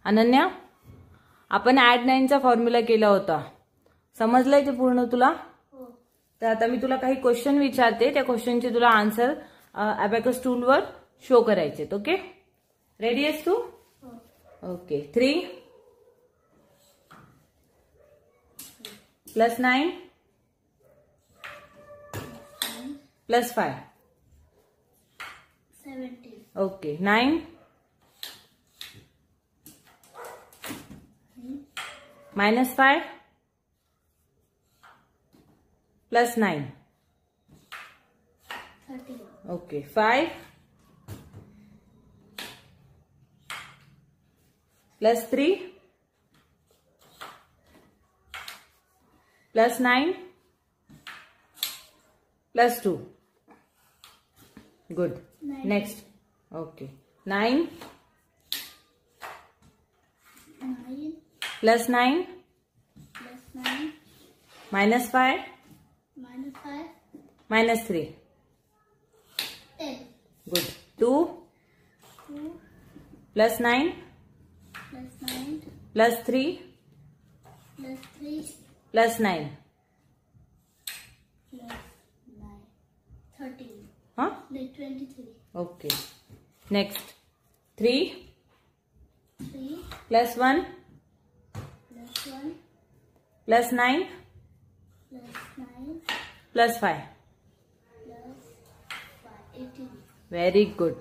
अनन्या, आपण add 9चा formula केला होता, समजलंय ते पूर्ण तुला? तर आता मी तुला काही क्वेश्चन विचारते, त्या क्वेश्चनचे तुला आन्सर अबॅकस टूलवर शो करायचे. ओके, रेडी आहेस तू? Okay. 3 + 9 + 5 17. Okay. 9 - 5 + 9 13. Okay. 5 + 3 + 9 + 2. Good. 9. Next. Okay. 9 9 + 9 + 9 - 5 -5 - 3. 10. Good. 2 2 + 9 + 9 + 3 + 3 + 9. + 9 13. Huh? 23. Okay. Next. 3 3 + 1 + 1 + 9 + 9 + 5. + 5 18. Very good.